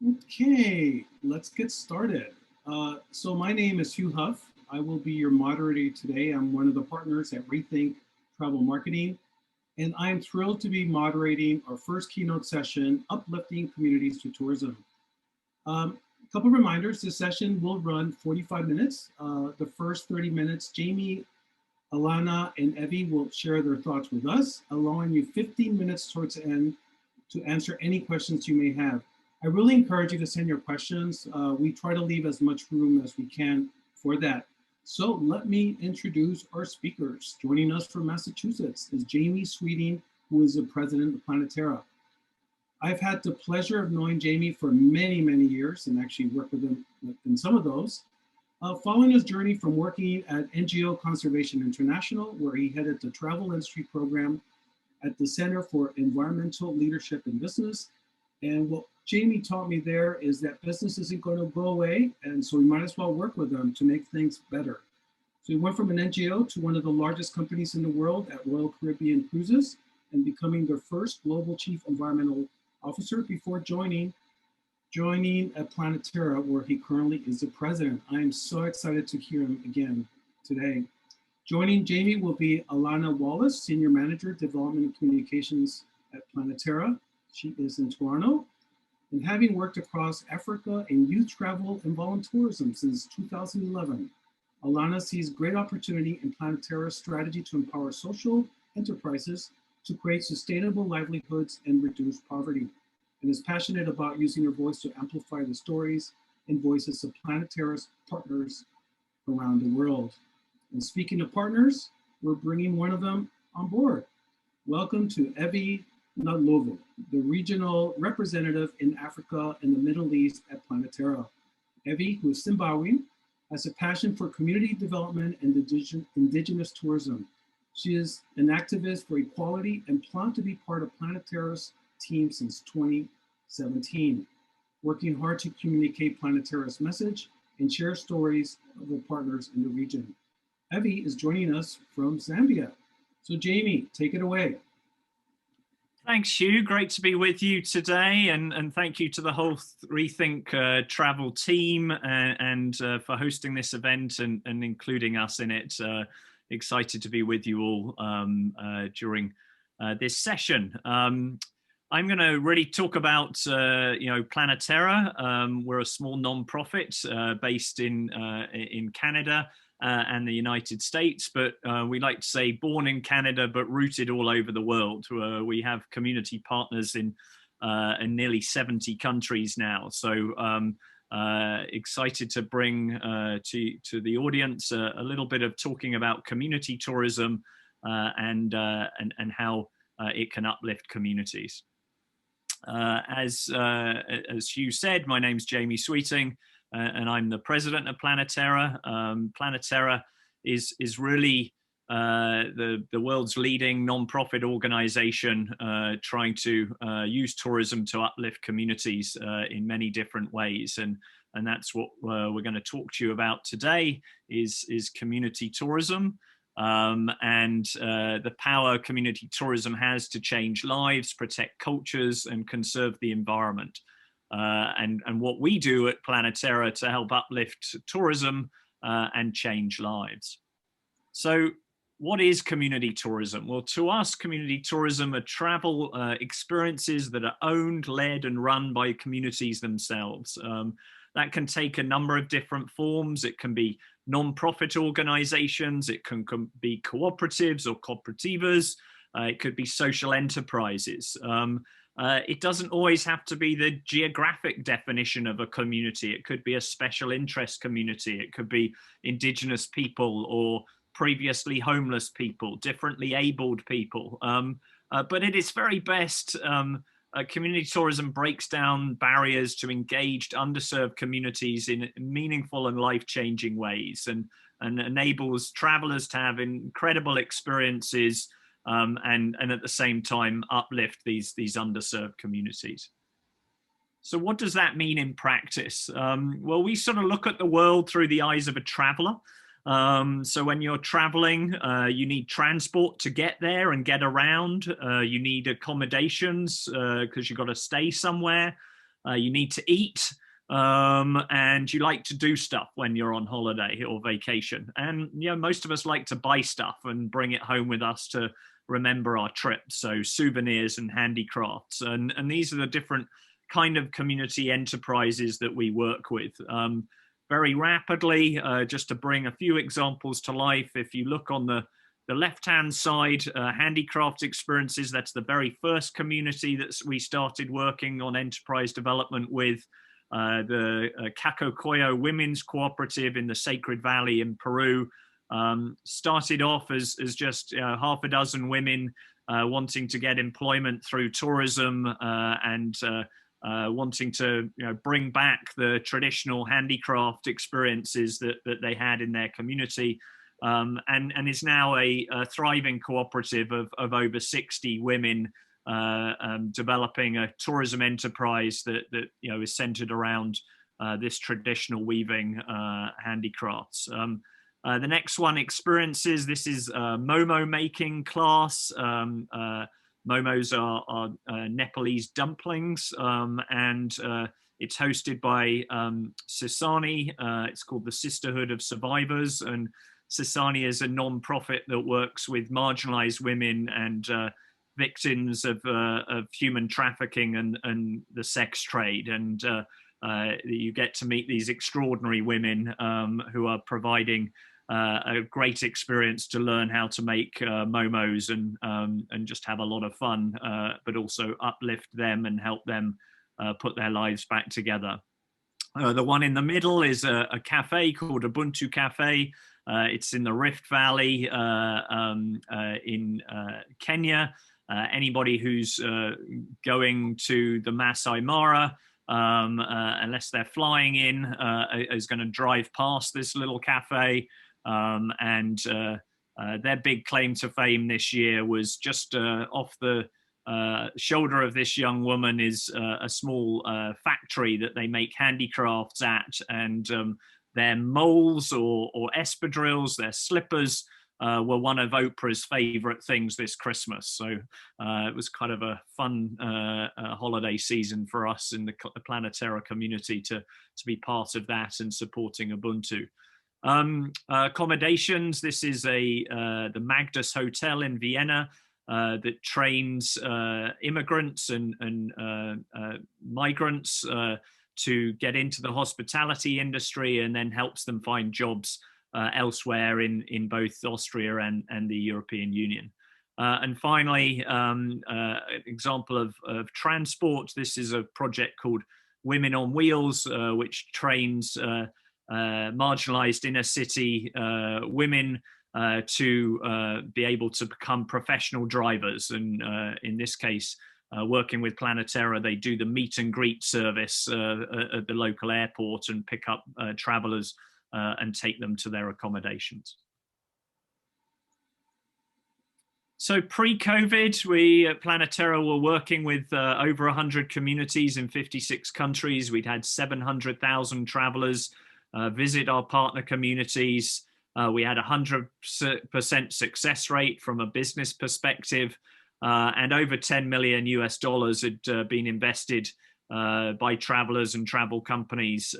Okay, let's get started. So my name is Hugh Huff. I will be your moderator today. I'm one of the partners at Rethink Travel Marketing, and I'm thrilled to be moderating our first keynote session, Uplifting Communities to Tourism. A couple reminders, this session will run 45 minutes. The first 30 minutes, Jamie, Alana, and Evie will share their thoughts with us, allowing you 15 minutes towards the end to answer any questions you may have. I really encourage you to send your questions. We try to leave as much room as we can for that. So let me introduce our speakers. Joining us from Massachusetts is Jamie Sweeting, who is the president of Planetera. I've had the pleasure of knowing Jamie for many, many years and actually worked with him in some of those. Following his journey from working at NGO Conservation International, where he headed the travel industry program at the Center for Environmental Leadership in Business. And what Jamie taught me there is that business isn't going to go away, and so we might as well work with them to make things better. So he went from an NGO to one of the largest companies in the world at Royal Caribbean Cruises and becoming their first global chief environmental officer before joining at Planetera, where he currently is the president. I am so excited to hear him again today. Joining Jamie will be Alana Wallace, Senior Manager, Development and Communications at Planetera. She is in Toronto. And having worked across Africa in youth travel and volunteerism since 2011, Alana sees great opportunity in Planetera's strategy to empower social enterprises to create sustainable livelihoods and reduce poverty, and is passionate about using her voice to amplify the stories and voices of Planetera's partners around the world. And speaking of partners, we're bringing one of them on board. Welcome to Evie Nadlovo, the regional representative in Africa and the Middle East at Planetera. Evie, who is Zimbabwean, has a passion for community development and indigenous tourism. She is an activist for equality and proud to be part of Planetera's team since 2017, working hard to communicate Planetera's message and share stories of the partners in the region. Evie is joining us from Zambia. So Jamie, take it away. Thanks, Hugh. Great to be with you today, and thank you to the whole Rethink Travel team and for hosting this event and including us in it. Excited to be with you all during this session. I'm going to really talk about Planetera. We're a small non-profit based in Canada and the United States, but we like to say born in Canada but rooted all over the world. We have community partners in nearly 70 countries now. So excited to bring to the audience a little bit of talking about community tourism and how it can uplift communities. As Hugh said, my name's Jamie Sweeting, and I'm the president of Planetera. Planetera is really the world's leading non-profit organization trying to use tourism to uplift communities in many different ways. And that's what we're going to talk to you about today is community tourism. And the power community tourism has to change lives, protect cultures, and conserve the environment. And what we do at Planetera to help uplift tourism and change lives. So what is community tourism? Well, to us, community tourism are travel experiences that are owned, led, and run by communities themselves. That can take a number of different forms. It can be non-profit organizations, it can be cooperatives or cooperativas, it could be social enterprises. It doesn't always have to be the geographic definition of a community. It could be a special interest community. It could be indigenous people or previously homeless people, differently abled people. But at its very best, community tourism breaks down barriers to engaged, underserved communities in meaningful and life-changing ways and enables travelers to have incredible experiences and at the same time uplift these underserved communities. So what does that mean in practice? Well, we sort of look at the world through the eyes of a traveler. So when you're traveling, you need transport to get there and get around. You need accommodations because you've got to stay somewhere. you need to eat, and you like to do stuff when you're on holiday or vacation. And most of us like to buy stuff and bring it home with us to remember our trip. So souvenirs and handicrafts, and these are the different kind of community enterprises that we work with. Very rapidly, just to bring a few examples to life, if you look on the left-hand side, handicraft experiences, that's the very first community that we started working on enterprise development with. The Cacocoyo Women's Cooperative in the Sacred Valley in Peru started off as just half a dozen women wanting to get employment through tourism and wanting to bring back the traditional handicraft experiences that they had in their community. And is now a thriving cooperative of over 60 women developing a tourism enterprise that is centered around this traditional weaving handicrafts. The next one, experiences. This is a Momo making class. Momos are Nepalese dumplings, and it's hosted by Sisani. It's called the Sisterhood of Survivors, and Sisani is a non-profit that works with marginalized women and victims of human trafficking and the sex trade. And you get to meet these extraordinary women who are providing a great experience to learn how to make momos and just have a lot of fun, but also uplift them and help them put their lives back together. The one in the middle is a cafe called Ubuntu Cafe. It's in the Rift Valley in Kenya. Anybody who's going to the Masai Mara, unless they're flying in, is going to drive past this little cafe. And their big claim to fame this year was just off the shoulder of this young woman is a small factory that they make handicrafts at, and their moles or espadrilles, their slippers, were one of Oprah's favorite things this Christmas. So it was kind of a fun holiday season for us in the Planetera community to be part of that and supporting Ubuntu. Accommodations. This is the Magdas Hotel in Vienna that trains immigrants and migrants to get into the hospitality industry, and then helps them find jobs elsewhere in both Austria and the European Union. And finally, an example of transport. This is a project called Women on Wheels, which trains marginalized inner city women to be able to become professional drivers. And in this case, working with Planetera, they do the meet and greet service at the local airport and pick up travelers and take them to their accommodations. So pre-COVID, we at Planetera were working with over 100 communities in 56 countries. We'd had 700,000 travelers visit our partner communities. We had 100% success rate from a business perspective, and over $10 million had been invested by travelers and travel companies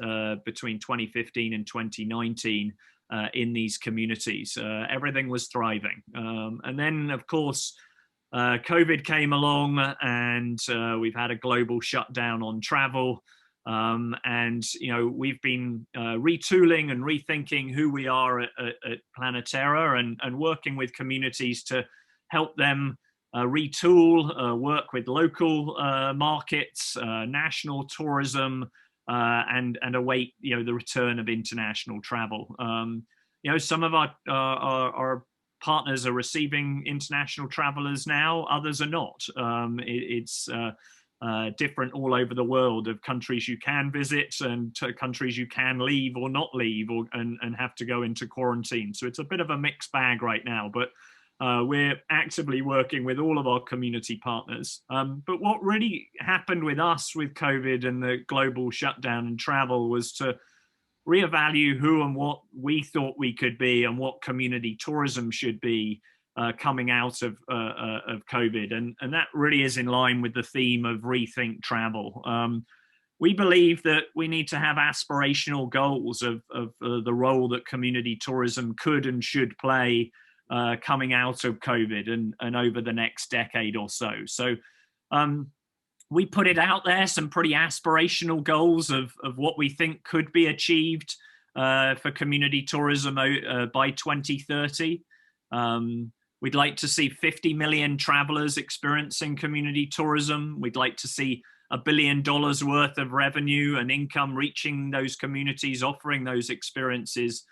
between 2015 and 2019 in these communities. Everything was thriving. And then, of course, COVID came along, and we've had a global shutdown on travel. And we've been retooling and rethinking who we are at Planetera, and working with communities to help them retool, work with local markets, national tourism, and await the return of international travel. Some of our partners are receiving international travelers now, others are not. It's different all over the world, of countries you can visit and countries you can leave or not leave, and have to go into quarantine. So it's a bit of a mixed bag right now, but we're actively working with all of our community partners. But what really happened with us with COVID and the global shutdown and travel was to reevaluate who and what we thought we could be and what community tourism should be coming out of COVID. And that really is in line with the theme of rethink travel. we believe that we need to have aspirational goals of the role that community tourism could and should play coming out of COVID and over the next decade or so. So we put it out there, some pretty aspirational goals of what we think could be achieved for community tourism by 2030. We'd like to see 50 million travelers experiencing community tourism. We'd like to see $1 billion worth of revenue and income reaching those communities, offering those experiences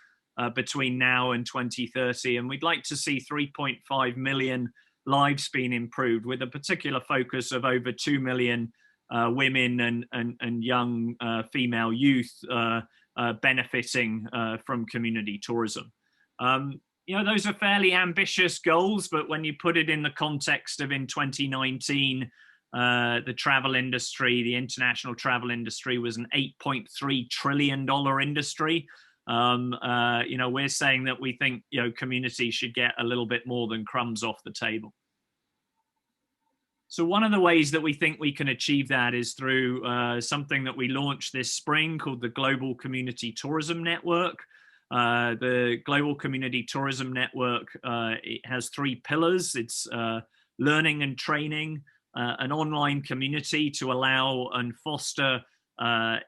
between now and 2030. And we'd like to see 3.5 million lives being improved, with a particular focus of over 2 million women and young female youth benefiting from community tourism. Those are fairly ambitious goals, but when you put it in the context of in 2019, the travel industry, the international travel industry, was an $8.3 trillion industry. We're saying that we think communities should get a little bit more than crumbs off the table. So one of the ways that we think we can achieve that is through something that we launched this spring called the Global Community Tourism Network. The Global Community Tourism Network, it has 3 pillars. It's learning and training, an online community to allow and foster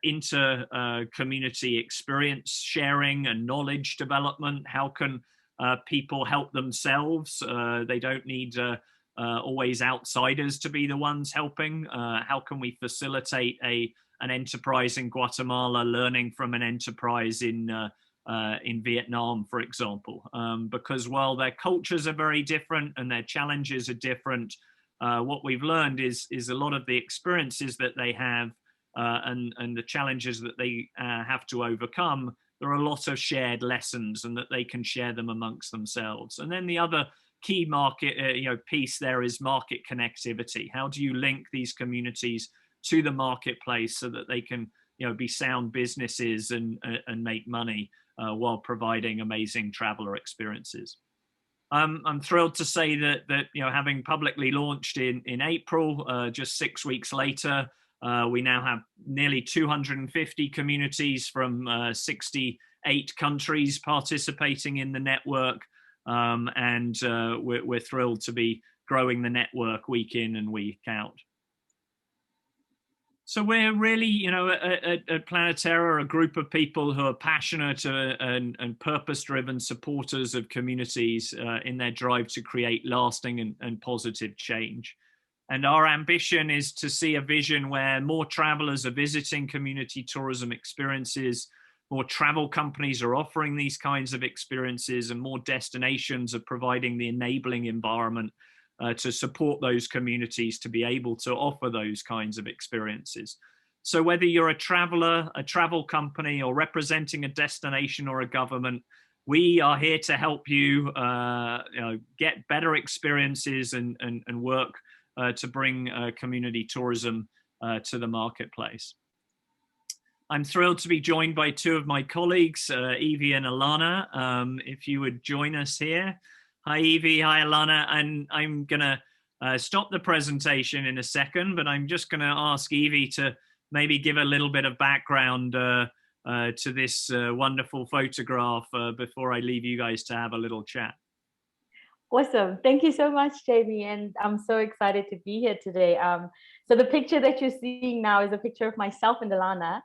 inter-community experience sharing and knowledge development. How can people help themselves? They don't need always outsiders to be the ones helping. How can we facilitate an enterprise in Guatemala learning from an enterprise in Vietnam, for example? Because while their cultures are very different and their challenges are different, what we've learned is a lot of the experiences that they have and the challenges that they have to overcome, there are a lot of shared lessons, and that they can share them amongst themselves. And then the other key market piece there is market connectivity. How do you link these communities to the marketplace so that they can be sound businesses and make money while providing amazing traveler experiences? I'm thrilled to say that having publicly launched in April, just 6 weeks later, we now have nearly 250 communities from 68 countries participating in the network, and we're thrilled to be growing the network week in and week out. So we're really, at Planetera, a group of people who are passionate and purpose-driven supporters of communities in their drive to create lasting and positive change. And our ambition is to see a vision where more travelers are visiting community tourism experiences, more travel companies are offering these kinds of experiences, and more destinations are providing the enabling environment to support those communities to be able to offer those kinds of experiences. So whether you're a traveler, a travel company, or representing a destination or a government, we are here to help you, get better experiences and work to bring community tourism to the marketplace. I'm thrilled to be joined by 2 of my colleagues, Evie and Alana. If you would join us here. Hi, Evie. Hi, Alana. And I'm going to stop the presentation in a second, but I'm just going to ask Evie to maybe give a little bit of background to this wonderful photograph before I leave you guys to have a little chat. Awesome. Thank you so much, Jamie. And I'm so excited to be here today. So the picture that you're seeing now is a picture of myself and Alana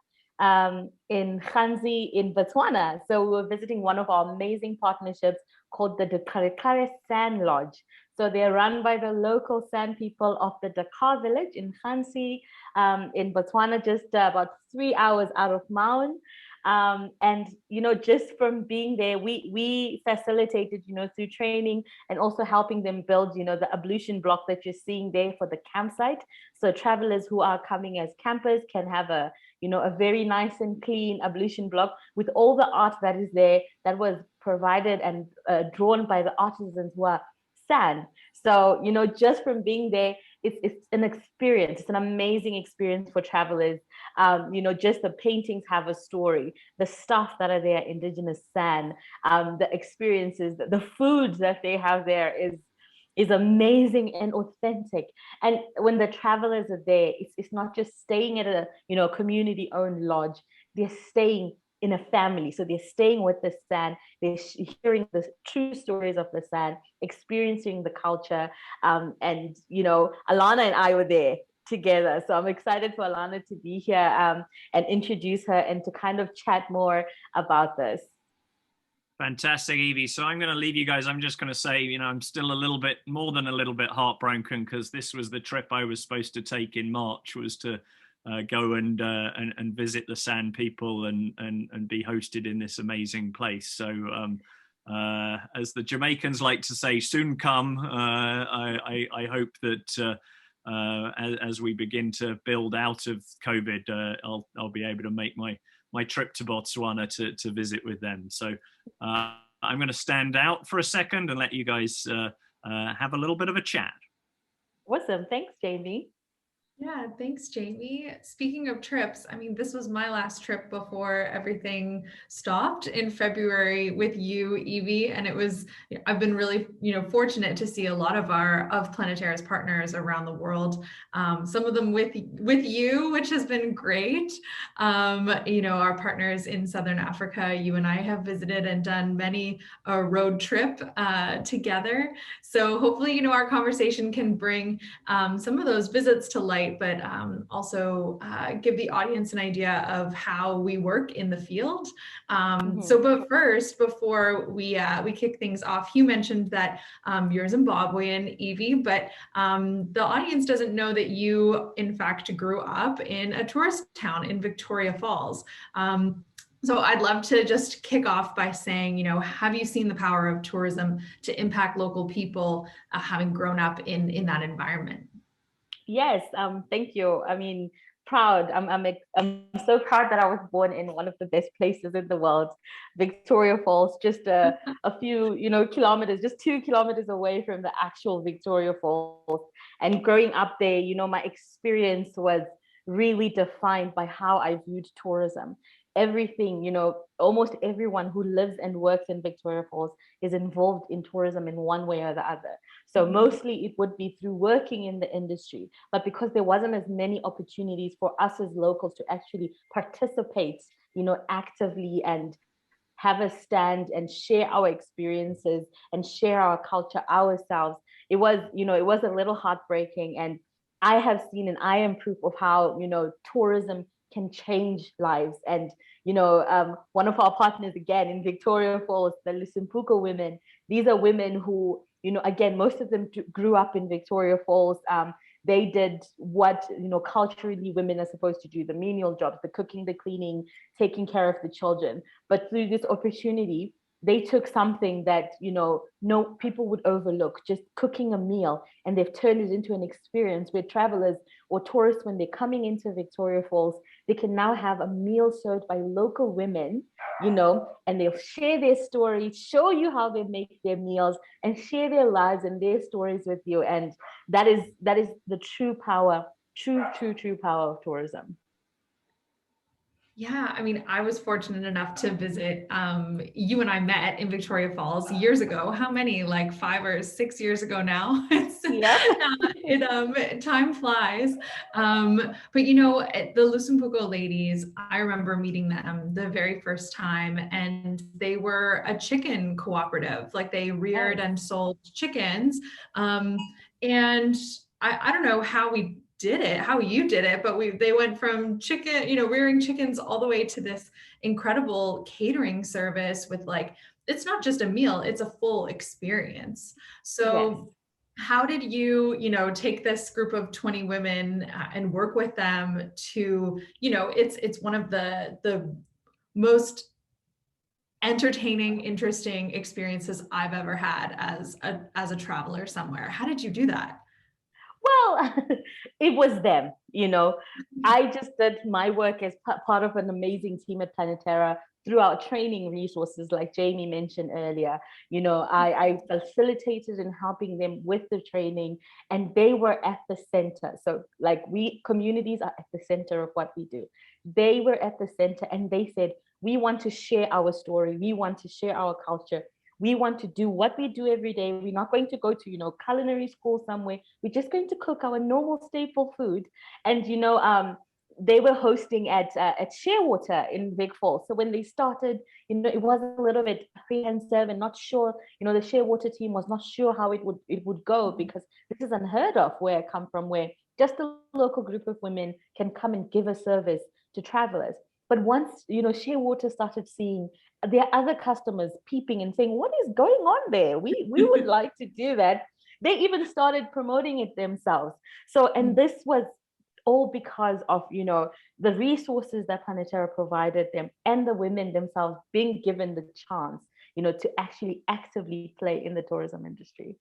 in Khanzi in Botswana. So we were visiting one of our amazing partnerships called the Dakar Sand Lodge. So they're run by the local San people of the Dakar village in Khanzi in Botswana, just about 3 hours out of Maun. And just from being there, we facilitated through training and also helping them build the ablution block that you're seeing there for the campsite. So travelers who are coming as campers can have a very nice and clean ablution block with all the art that is there, that was provided and drawn by the artisans who are San. So just from being there, it's an experience. It's an amazing experience for travelers. Just the paintings have a story. The stuff that are there, indigenous San, the experiences, the foods that they have there is is amazing and authentic. And when the travelers are there, it's not just staying at a, you know, community-owned lodge. They're staying in a family. So they're staying with the San, they're hearing the true stories of the San, experiencing the culture. And, you know, Alana and I were there together. So I'm excited for Alana to be here and introduce her and to kind of chat more about this. Fantastic, Evie. So I'm going to leave you guys. I'm just going to say, you know, I'm still a little bit more than a little bit heartbroken because this was the trip I was supposed to take in March, was to go and visit the San people and be hosted in this amazing place. So as the Jamaicans like to say, soon come. I hope that as we begin to build out of COVID, I'll be able to make my trip to Botswana to visit with them. So I'm going to stand out for a second and let you guys have a little bit of a chat. Awesome. Thanks, Jamie. Yeah, thanks, Jamie. Speaking of trips, I mean, this was my last trip before everything stopped in February with you, Evie, and it was, I've been really, fortunate to see a lot of Planetara's partners around the world. Some of them with you, which has been great. Our partners in Southern Africa, you and I have visited and done many a road trip together. So hopefully, our conversation can bring some of those visits to light, but also give the audience an idea of how we work in the field. But first, before we kick things off, you mentioned that you're Zimbabwean, Evie, but the audience doesn't know that you, in fact, grew up in a tourist town in Victoria Falls. So I'd love to just kick off by saying, have you seen the power of tourism to impact local people, having grown up in that environment? Yes, thank you. I mean, proud. I'm so proud that I was born in one of the best places in the world, Victoria Falls, just a few, kilometers, just 2 kilometers away from the actual Victoria Falls. And growing up there, my experience was really defined by how I viewed tourism. Everything, almost everyone who lives and works in Victoria Falls is involved in tourism in one way or the other. So mostly it would be through working in the industry, but because there wasn't as many opportunities for us as locals to actually participate, actively and have a stand and share our experiences and share our culture ourselves, it was a little heartbreaking. And I have seen, and I am proof of how, tourism can change lives. And, one of our partners, again, in Victoria Falls, the Lusumpuko women, these are women who, again, most of them grew up in Victoria Falls. They did what, culturally women are supposed to do, the menial jobs, the cooking, the cleaning, taking care of the children. But through this opportunity, they took something that, no people would overlook, just cooking a meal, and they've turned it into an experience where travelers or tourists, when they're coming into Victoria Falls, they can now have a meal served by local women, and they'll share their stories, show you how they make their meals, and share their lives and their stories with you. And that is the true power, true power of tourism. Yeah, I mean, I was fortunate enough to visit. You and I met in Victoria Falls years ago. How many? Like 5 or 6 years ago now. Time flies. But the Lusumpuko ladies, I remember meeting them the very first time, and they were a chicken cooperative. Like they reared and sold chickens. And I don't know how you did it, but they went from rearing chickens all the way to this incredible catering service with it's not just a meal, it's a full experience. So how did you, take this group of 20 women and work with them to, it's one of the most entertaining, interesting experiences I've ever had as a traveler somewhere. How did you do that? Well, it was them, I just did my work as part of an amazing team at Planetara through our training resources, like Jamie mentioned earlier. I facilitated in helping them with the training, and they were at the center. So communities are at the center of what we do. They were at the center, and they said, we want to share our story. We want to share our culture. We want to do what we do every day. We're not going to go to, culinary school somewhere. We're just going to cook our normal staple food. And, they were hosting at Shearwater in Big Falls. So when they started, it was a little bit apprehensive and not sure. The Shearwater team was not sure how it would go, because this is unheard of where I come from, where just a local group of women can come and give a service to travelers. But once Shearwater started seeing their other customers peeping and saying, "What is going on there? We would like to do that." They even started promoting it themselves. So, and this was all because of the resources that Planetera provided them, and the women themselves being given the chance to actually actively play in the tourism industry.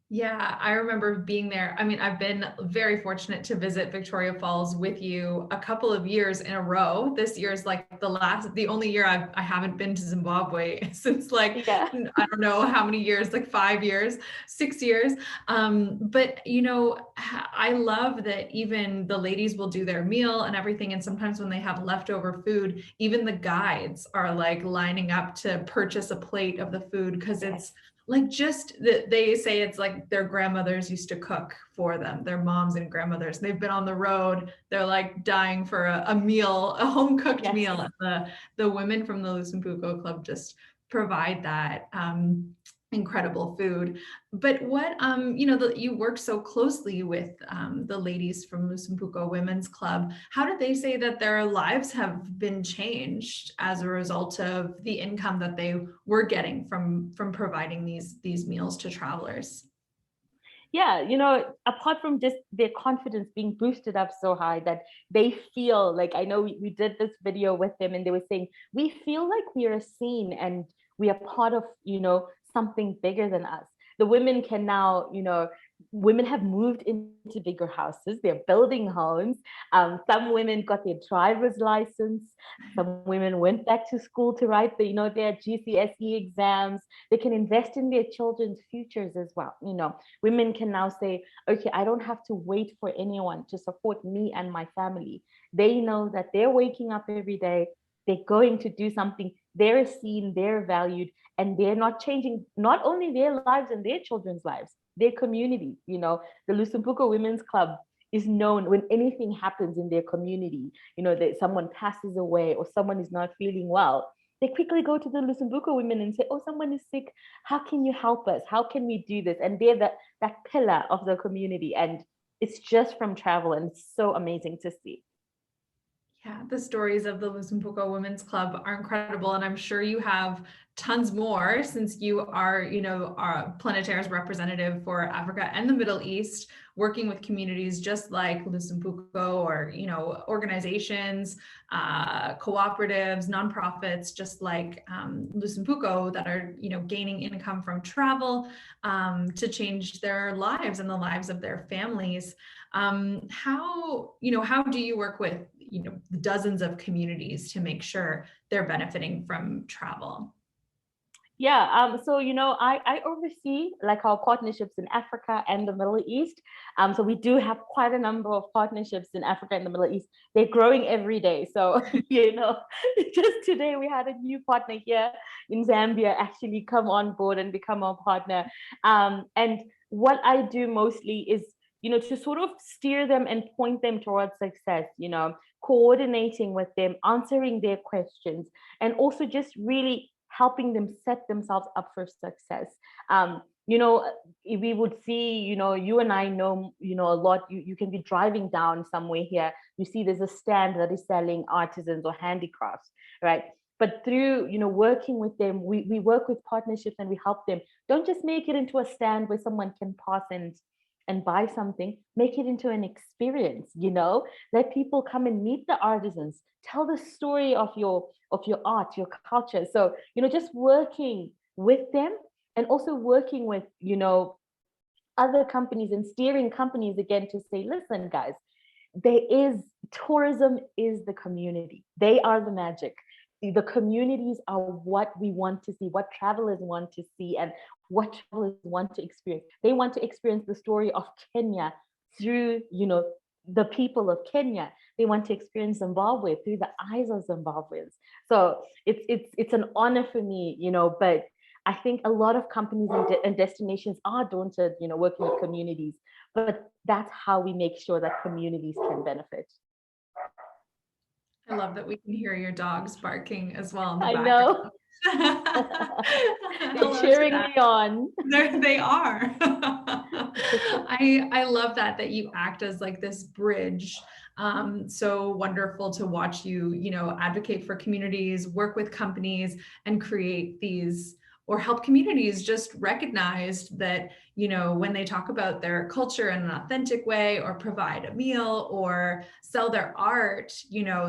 Yeah, I remember being there. I mean, I've been very fortunate to visit Victoria Falls with you a couple of years in a row. This year is like the only year I haven't been to Zimbabwe since I don't know how many years, like 5 years, 6 years. But I love that even the ladies will do their meal and everything. And sometimes when they have leftover food, even the guides are like lining up to purchase a plate of the food, because it's like just that they say it's like their grandmothers used to cook for them, their moms and grandmothers. They've been on the road. They're like dying for a meal, a home cooked meal. And the women from the Lusumbuko Club just provide that incredible food. But what you work so closely with the ladies from Lusumbuko Women's Club. How did they say that their lives have been changed as a result of the income that they were getting from providing these meals to travelers? Yeah, apart from just their confidence being boosted up so high that they feel like, I know we did this video with them, and they were saying, we feel like we are seen and we are part of, something bigger than us. The women can now, women have moved into bigger houses. They're building homes. Some women got their driver's license. Some women went back to school to write their GCSE exams. They can invest in their children's futures as well. Women can now say, okay, I don't have to wait for anyone to support me and my family. They know that they're waking up every day. They're going to do something. They're seen, they're valued, and they're not changing not only their lives and their children's lives, their community. The Lusumbuko Women's Club is known when anything happens in their community, that someone passes away or someone is not feeling well. They quickly go to the Lusumbuko women and say, "Oh, someone is sick. How can you help us? How can we do this?" And they're that pillar of the community. And it's just from travel, and it's so amazing to see. Yeah, the stories of the Lusumbuko Women's Club are incredible, and I'm sure you have tons more, since you are, our Planetera's representative for Africa and the Middle East, working with communities just like Lusumbuko, or organizations, cooperatives, nonprofits, just like Lusumbuko, that are gaining income from travel to change their lives and the lives of their families. How do you work with dozens of communities to make sure they're benefiting from travel? Yeah, so I oversee like our partnerships in Africa and the Middle East. So we do have quite a number of partnerships in Africa and the Middle East. They're growing every day. So just today we had a new partner here in Zambia actually come on board and become our partner. And what I do mostly is to sort of steer them and point them towards success, coordinating with them, answering their questions, and also just really helping them set themselves up for success. If we would see, you and I know, a lot, you can be driving down somewhere here, you see there's a stand that is selling artisans or handicrafts, right? But through, working with them, we work with partnerships and we help them. Don't just make it into a stand where someone can pass and buy something. Make it into an experience, let people come and meet the artisans, tell the story of your art, your culture. So just working with them, and also working with other companies and steering companies again to say, listen guys, tourism is the community. They are the magic. The communities are what we want to see, what travelers want to see, and what travelers want to experience. They want to experience the story of Kenya through, the people of Kenya. They want to experience Zimbabwe through the eyes of Zimbabweans. So it's an honor for me, but I think a lot of companies and destinations are daunted, working with communities, but that's how we make sure that communities can benefit. I love that we can hear your dogs barking as well in the I background. know. Hello They're to cheering that. me on. They are. I love that you act as like this bridge. So wonderful to watch you, advocate for communities, work with companies, and create these, or help communities just recognize that, when they talk about their culture in an authentic way, or provide a meal, or sell their art,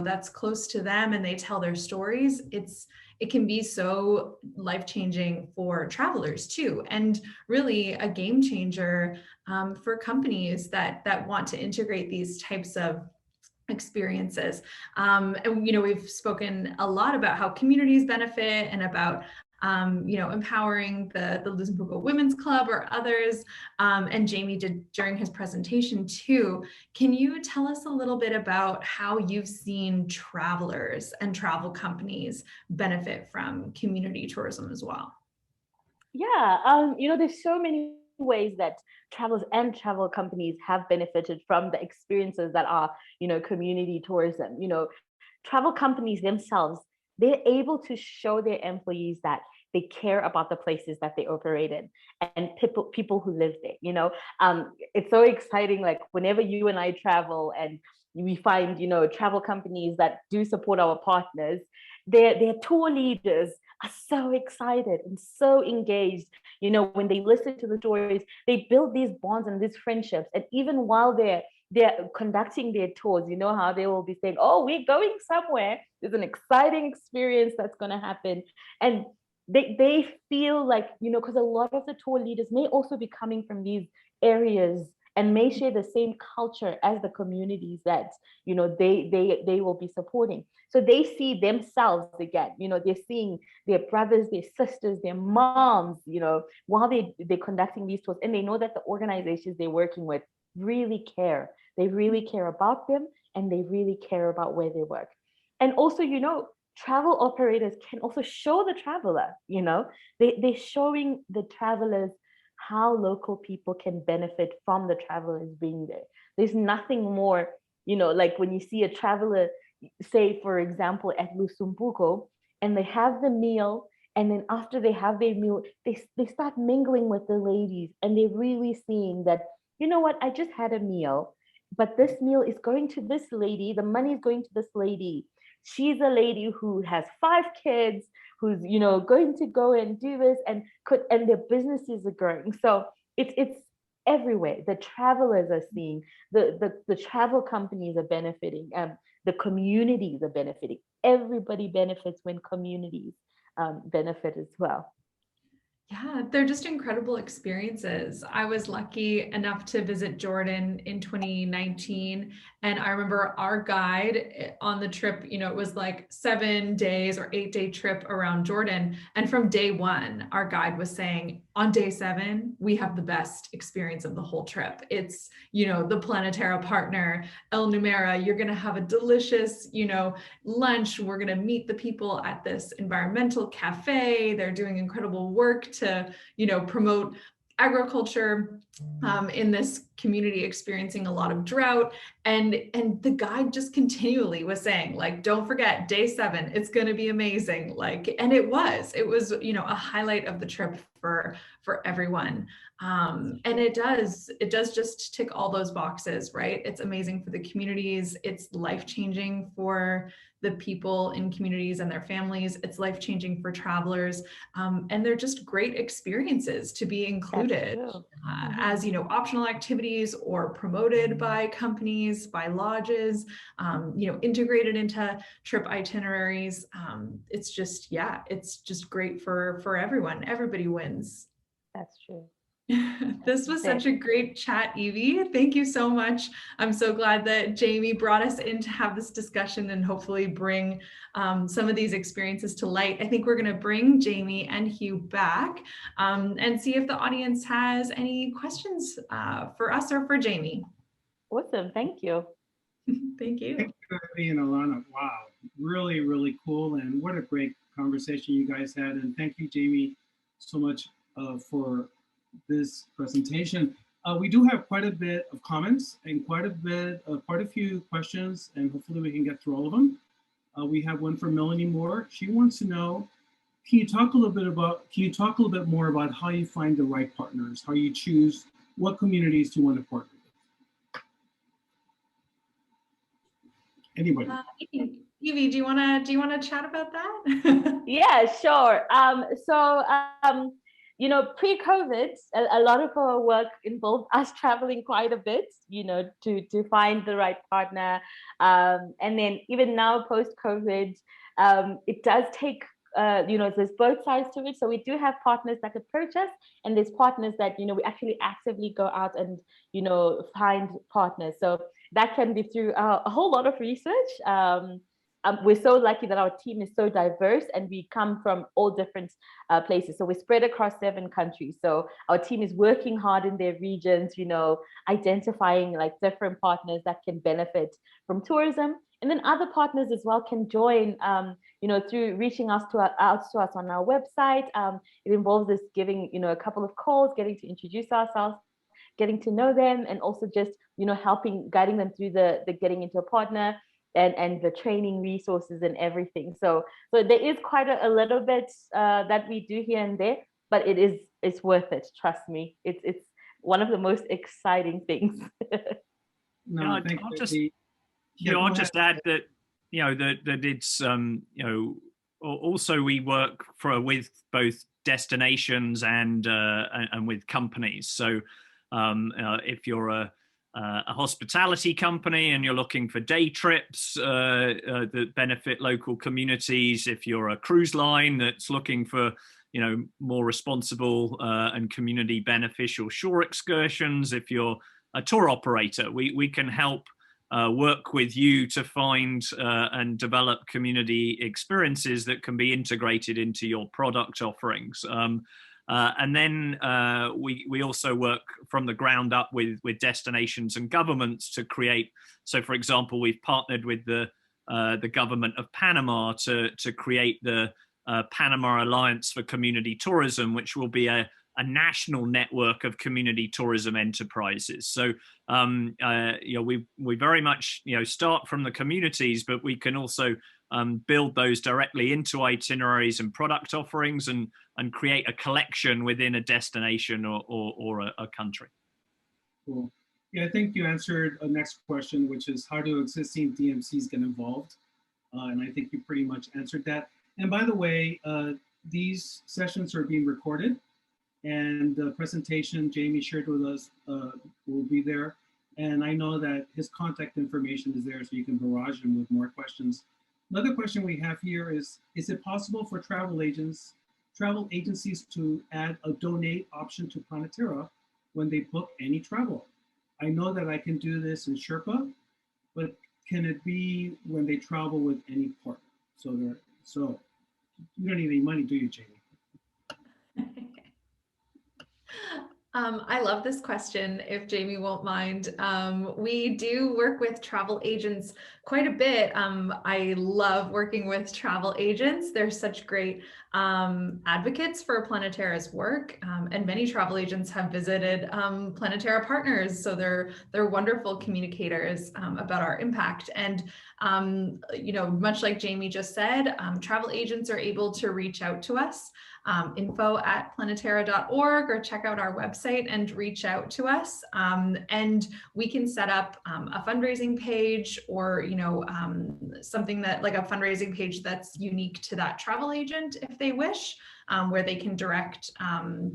that's close to them, and they tell their stories, it can be so life-changing for travelers too, and really a game changer for companies that want to integrate these types of experiences. And we've spoken a lot about how communities benefit, and about empowering the Luzumbuko Women's Club or others. And Jamie did during his presentation too. Can you tell us a little bit about how you've seen travelers and travel companies benefit from community tourism as well? Yeah, there's so many ways that travelers and travel companies have benefited from the experiences that are, community tourism. Travel companies themselves, they're able to show their employees that they care about the places that they operate in, and people who live there. It's so exciting, like whenever you and I travel and we find, travel companies that do support our partners, their tour leaders are so excited and so engaged. When they listen to the stories, they build these bonds and these friendships. And even while they're conducting their tours, how they will be saying, oh, we're going somewhere, there's an exciting experience that's going to happen. And they feel like, because a lot of the tour leaders may also be coming from these areas and may share the same culture as the communities that they will be supporting. So they see themselves again. They're seeing their brothers, their sisters, their moms, while they're conducting these tours, and they know that the organizations they're working with really care. They really care about them, and they really care about where they work. And also, travel operators can also show the traveler. They're showing the travelers how local people can benefit from the travelers being there. There's nothing more, like when you see a traveler, say, for example, at Lusumbuko, and they have the meal, and then after they have their meal, they start mingling with the ladies, and they're really seeing that, what, I just had a meal, but this meal is going to this lady, the money is going to this lady. She's a lady who has 5 kids, who's going to go and do this, and their businesses are growing. So it's everywhere. The travelers are seeing, the travel companies are benefiting, the communities are benefiting. Everybody benefits when communities benefit as well. Yeah, they're just incredible experiences. I was lucky enough to visit Jordan in 2019. And I remember our guide on the trip, it was like 7 days or 8-day trip around Jordan. And from day one, our guide was saying, on day 7, we have the best experience of the whole trip. It's, the Planetara partner, El Numera, you're going to have a delicious, lunch. We're going to meet the people at this environmental cafe. They're doing incredible work to, promote agriculture in this community experiencing a lot of drought. And the guide just continually was saying, like, don't forget day 7, it's going to be amazing. And it was, a highlight of the trip for everyone. And it does just tick all those boxes, right? It's amazing for the communities. It's life-changing for the people in communities and their families. It's life-changing for travelers. And they're just great experiences to be included as, optional activities, or promoted by companies, by lodges, integrated into trip itineraries. It's just great for everyone. Everybody wins. That's true. This was such a great chat, Evie. Thank you so much. I'm so glad that Jamie brought us in to have this discussion and hopefully bring some of these experiences to light. I think we're going to bring Jamie and Hugh back and see if the audience has any questions for us or for Jamie. Awesome. Thank you. Thank you. Thank you, Evie and Alana. Wow, really, really cool. And what a great conversation you guys had. And thank you, Jamie, so much for this presentation. We do have quite a bit of comments and quite a few questions, and hopefully we can get through all of them. We have one from Melanie Moore. She wants to know, can you talk a little bit more about how you find the right partners, how you choose what communities you want to partner with? Anybody? Evie, do you wanna chat about that? Yeah, sure. You know, pre-COVID, a lot of our work involved us traveling quite a bit, you know, to find the right partner. And then even now, post-COVID, it does take, you know, there's both sides to it. So we do have partners that approach us, and there's partners that, you know, we actually actively go out and, you know, find partners. So that can be through a whole lot of research. We're so lucky that our team is so diverse and we come from all different places. So we're spread across 7 countries. So our team is working hard in their regions, you know, identifying like different partners that can benefit from tourism. And then other partners as well can join, you know, through reaching out to us on our website. It involves us giving, you know, a couple of calls, getting to introduce ourselves, getting to know them, and also just, you know, guiding them through the getting into a partner and the training resources and everything. So there is quite a little bit that we do here and there, but it's worth it. Trust me, it's one of the most exciting things. No, I'll just add that, you know, that it's you know, also we work with both destinations and with companies. So if you're a hospitality company and you're looking for day trips that benefit local communities, if you're a cruise line that's looking for, you know, more responsible and community beneficial shore excursions, if you're a tour operator, we can help work with you to find and develop community experiences that can be integrated into your product offerings. And then we also work from the ground up with destinations and governments to create. So, for example, we've partnered with the government of Panama to create the Panama Alliance for Community Tourism, which will be a national network of community tourism enterprises. So, you know, we very much, you know, start from the communities, but we can also build those directly into itineraries and product offerings, and create a collection within a destination or a country. Cool. Yeah, I think you answered a next question, which is how do existing DMCs get involved? And I think you pretty much answered that. And by the way, these sessions are being recorded, and the presentation Jamie shared with us will be there. And I know that his contact information is there, so you can barrage him with more questions. Another question we have here is it possible for travel agencies to add a donate option to Planetera when they book any travel? I know that I can do this in Sherpa, but can it be when they travel with any partner? So you don't need any money, do you, Jamie? I love this question, if Jamie won't mind. We do work with travel agents quite a bit. I love working with travel agents. They're such great advocates for Planetera's work, and many travel agents have visited Planetera partners, so they're wonderful communicators about our impact. And you know, much like Jamie just said, travel agents are able to reach out to us. Info@planetera.org, or check out our website and reach out to us. And we can set up a fundraising page, or, you know, something that like a fundraising page that's unique to that travel agent if they wish, where they can direct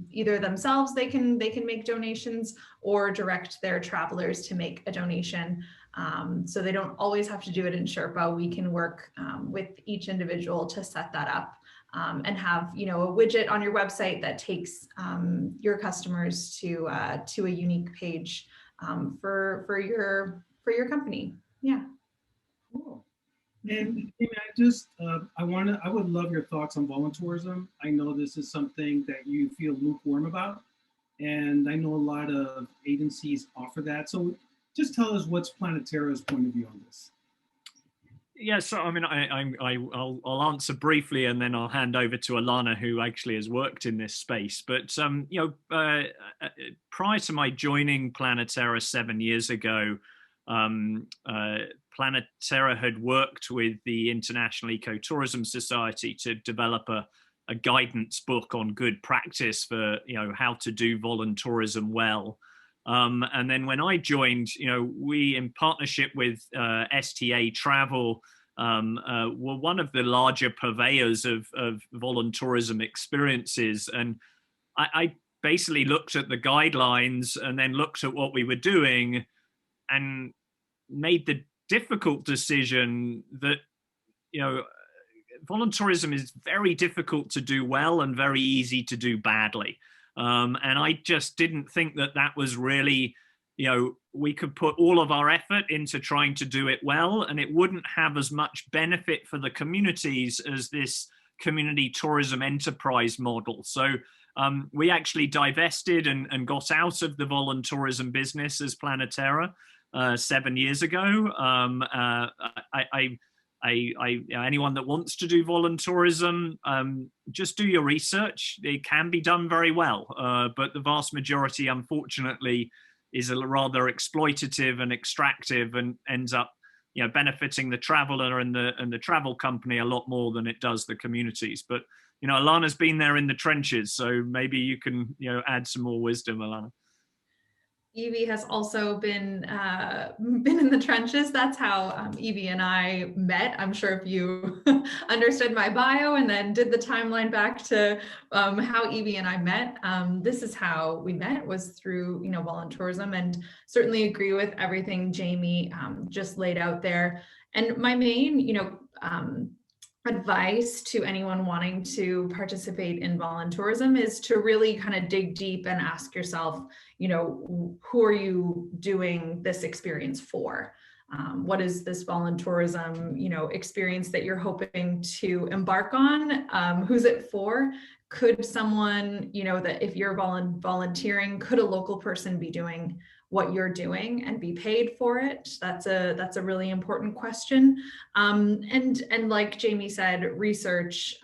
either themselves, they can make donations, or direct their travelers to make a donation. So they don't always have to do it in Sherpa. We can work with each individual to set that up. And have, you know, a widget on your website that takes your customers to a unique page for your company. Yeah. Cool. And I would love your thoughts on voluntourism. I know this is something that you feel lukewarm about, and I know a lot of agencies offer that. So just tell us what's Planetera's point of view on this. Yeah, so I mean, I'll answer briefly, and then I'll hand over to Alana, who actually has worked in this space. But prior to my joining Planetera 7 years ago, Planetera had worked with the International Ecotourism Society to develop a guidance book on good practice for how to do voluntourism well. And then when I joined, we, in partnership with STA Travel, were one of the larger purveyors of voluntourism experiences. And I basically looked at the guidelines and then looked at what we were doing and made the difficult decision that, voluntourism is very difficult to do well and very easy to do badly. And I just didn't think that was really, we could put all of our effort into trying to do it well, and it wouldn't have as much benefit for the communities as this community tourism enterprise model. So we actually divested and got out of the voluntourism business as Planetera 7 years ago. Anyone that wants to do voluntourism, just do your research. It can be done very well, but the vast majority, unfortunately, is a rather exploitative and extractive, and ends up, benefiting the traveler and the travel company a lot more than it does the communities. But Alana's been there in the trenches, so maybe you can add some more wisdom, Alana. Evie has also been in the trenches. That's how Evie and I met. I'm sure if you understood my bio and then did the timeline back to how Evie and I met, this is how we met, was through voluntourism, and certainly agree with everything Jamie just laid out there. And my main advice to anyone wanting to participate in voluntourism is to really kind of dig deep and ask yourself, who are you doing this experience for? What is this voluntourism, experience that you're hoping to embark on? Who's it for? Could someone, that if you're volunteering, could a local person be doing what you're doing and be paid for it? That's a really important question. And like Jamie said, research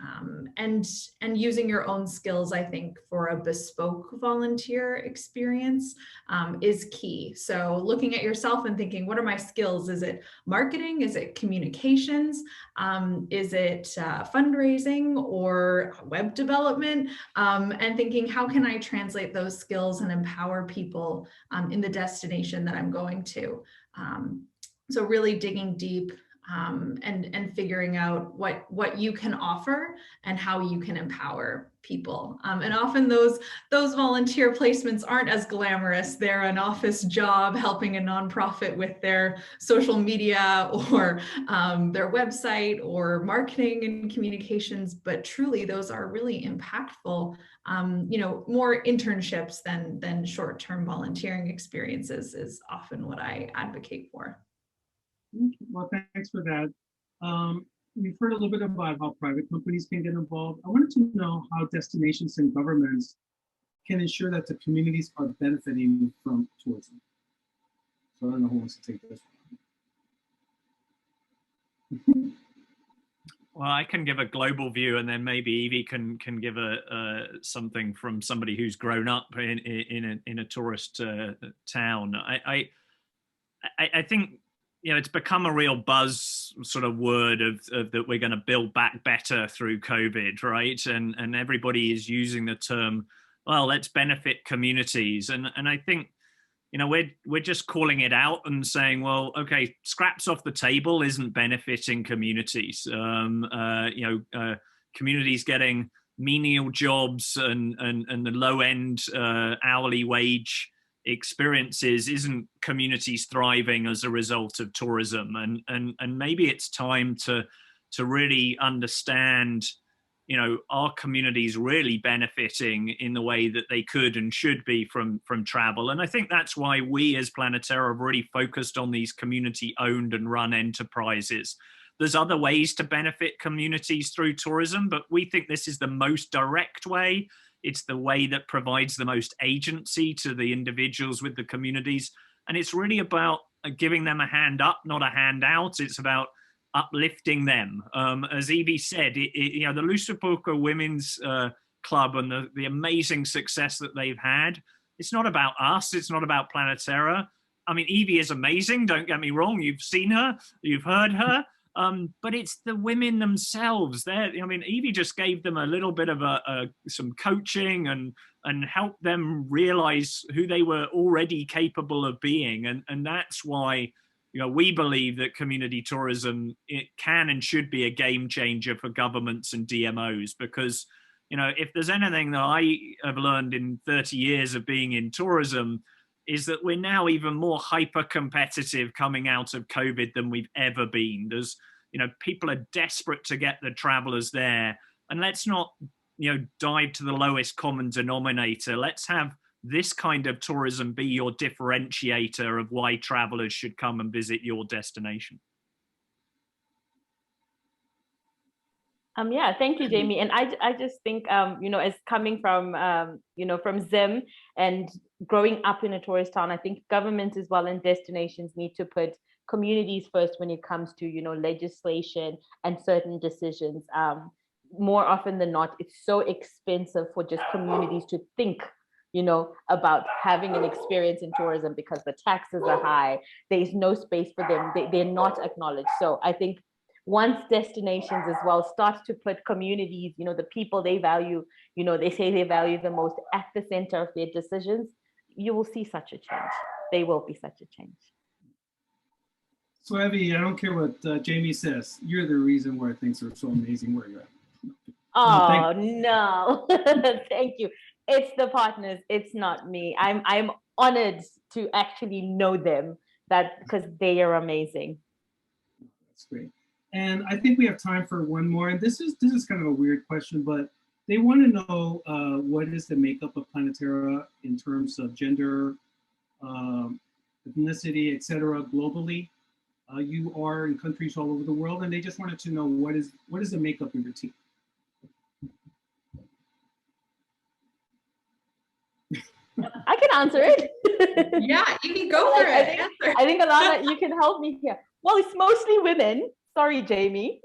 and using your own skills, I think, for a bespoke volunteer experience is key. So looking at yourself and thinking, what are my skills? Is it marketing? Is it communications? Is it fundraising or web development? And thinking, how can I translate those skills and empower people in the destination that I'm going to? So really digging deep and figuring out what you can offer and how you can empower people. And often those volunteer placements aren't as glamorous. They're an office job helping a nonprofit with their social media or their website or marketing and communications, but truly those are really impactful, more internships than short-term volunteering experiences is often what I advocate for. Well, thanks for that. We've heard a little bit about how private companies can get involved. I wanted to know how destinations and governments can ensure that the communities are benefiting from tourism. So I don't know who wants to take this one. Well, I can give a global view, and then maybe Evie can give something from somebody who's grown up in a tourist town. I think it's become a real buzz sort of word of that we're going to build back better through COVID, right? And everybody is using the term, well, let's benefit communities. And I think, we're just calling it out and saying, well, okay, scraps off the table isn't benefiting communities. Communities getting menial jobs and the low end hourly wage experiences isn't communities thriving as a result of tourism. And maybe it's time to really understand, are communities really benefiting in the way that they could and should be from travel? And I think that's why we as Planetera have really focused on these community owned and run enterprises. There's other ways to benefit communities through tourism, but we think this is the most direct way. It's the way that provides the most agency to the individuals with the communities. And it's really about giving them a hand up, not a hand out. It's about uplifting them. As Evie said, the Lusapoka Women's Club and the amazing success that they've had, it's not about us. It's not about Planetera. I mean, Evie is amazing. Don't get me wrong. You've seen her. You've heard her. But it's the women themselves. Evie just gave them a little bit of some coaching and helped them realize who they were already capable of being. And that's why, we believe that community tourism, it can and should be a game changer for governments and DMOs, because, if there's anything that I have learned in 30 years of being in tourism, is that we're now even more hyper competitive coming out of COVID than we've ever been. There's, people are desperate to get the travelers there. And let's not, dive to the lowest common denominator. Let's have this kind of tourism be your differentiator of why travelers should come and visit your destination. Yeah, thank you, Jamie. And I just think, as coming from, from Zim and growing up in a tourist town, I think governments as well and destinations need to put communities first when it comes to, legislation and certain decisions. More often than not, it's so expensive for just communities to think, about having an experience in tourism because the taxes are high. There's no space for them. They're not acknowledged. So I think once destinations as well start to put communities, the people they value, they say they value the most at the center of their decisions, you will see such a change. There will be such a change. So Evie, I don't care what Jamie says. You're the reason why things are so amazing where you're at. Oh, no. Thank you. It's the partners. It's not me. I'm honored to actually know them, because they are amazing. That's great. And I think we have time for one more. And this is kind of a weird question, but they want to know what is the makeup of Planetera in terms of gender, ethnicity, etc. globally. You are in countries all over the world, and they just wanted to know what is the makeup of your team. I can answer it. Yeah, you can go for it. I think Alana, you can help me here. Well, it's mostly women. Sorry, Jamie.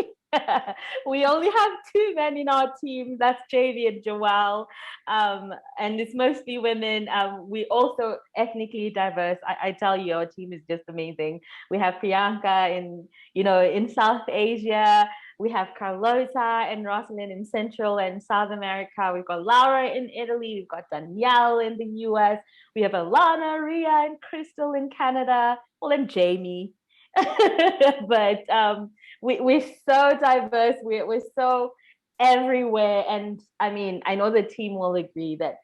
We only have 2 men in our team. That's Jamie and Joelle. And it's mostly women. We also ethnically diverse. I tell you, our team is just amazing. We have Priyanka in South Asia. We have Carlota and Rosalind in Central and South America. We've got Laura in Italy. We've got Danielle in the US. We have Alana, Ria, and Crystal in Canada. Well, and Jamie. But we're so diverse. We're so everywhere. And I mean, I know the team will agree that,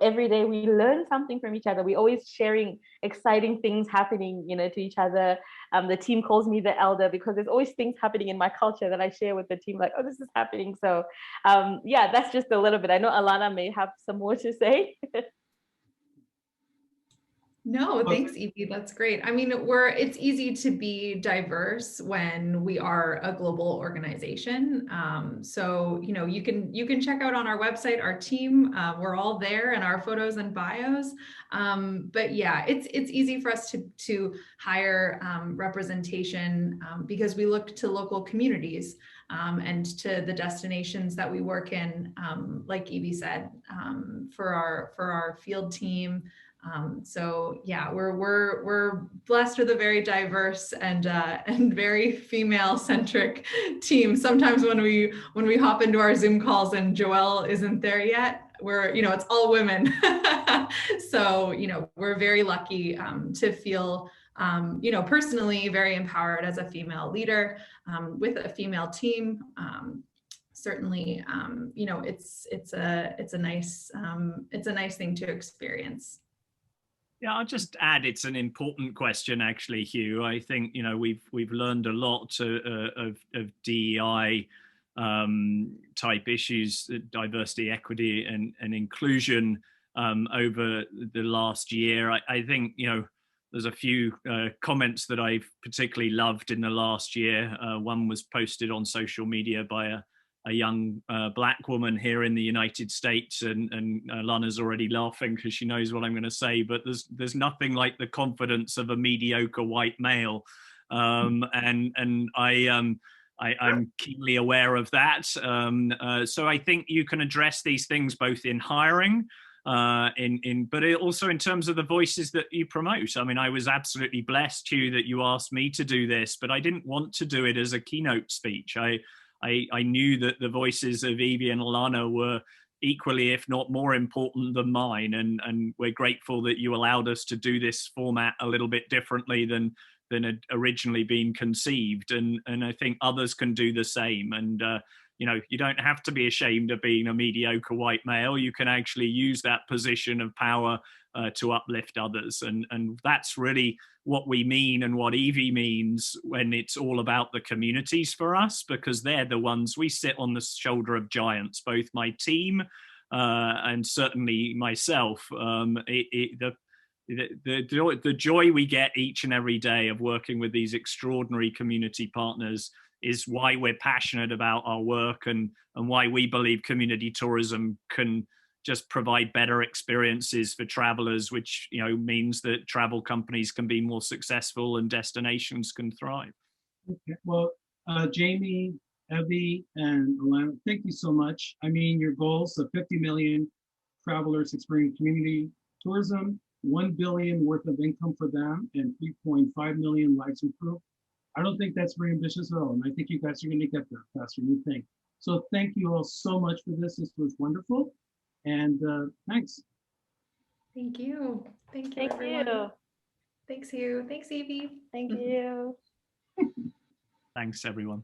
every day we learn something from each other. We're always sharing exciting things happening, to each other. The team calls me the elder because there's always things happening in my culture that I share with the team, like, oh, this is happening. So yeah, that's just a little bit. I know Alana may have some more to say. No, thanks, Evie. That's great. I mean, it's easy to be diverse when we are a global organization. So, you can check out on our website, our team, we're all there in our photos and bios. But yeah, it's easy for us to hire representation because we look to local communities and to the destinations that we work in, like Evie said, for our field team. So yeah, we're blessed with a very diverse and very female centric team. Sometimes when we hop into our Zoom calls and Joelle isn't there yet, it's all women. So, we're very lucky to feel, personally very empowered as a female leader with a female team. Certainly, it's a nice thing to experience. Yeah, I'll just add, it's an important question, actually, Hugh. I think, we've learned a lot of DEI type issues, diversity, equity, and inclusion over the last year. I think, there's a few comments that I've particularly loved in the last year. One was posted on social media by a young Black woman here in the United States, and Lana's already laughing because she knows what I'm going to say, but there's nothing like the confidence of a mediocre white male. and I'm keenly aware of that. So I think you can address these things both in hiring, but also in terms of the voices that you promote. I mean, I was absolutely blessed, Hugh, that you asked me to do this, but I didn't want to do it as a keynote speech. I knew that the voices of Evie and Alana were equally, if not more important than mine, and we're grateful that you allowed us to do this format a little bit differently than had originally been conceived, and I think others can do the same. And you know, you don't have to be ashamed of being a mediocre white male. You can actually use that position of power to uplift others, and that's really what we mean and what Evie means when it's all about the communities for us, because they're the ones we sit on the shoulder of giants, both my team and certainly myself. The joy we get each and every day of working with these extraordinary community partners is why we're passionate about our work, and why we believe community tourism can just provide better experiences for travelers, which, you know, means that travel companies can be more successful and destinations can thrive. Okay. Well, Jamie, Evie, and Alana, thank you so much. I mean, your goals of 50 million travelers experience community tourism, 1 billion worth of income for them, and 3.5 million lives improved. I don't think that's very ambitious at all, and I think you guys are going to get there faster than you think. So thank you all so much for this. This was wonderful, and thanks. Thank you. Thank you, Thank everyone. you. Thanks, you. Thanks, Evie. Thank you. Thanks, everyone.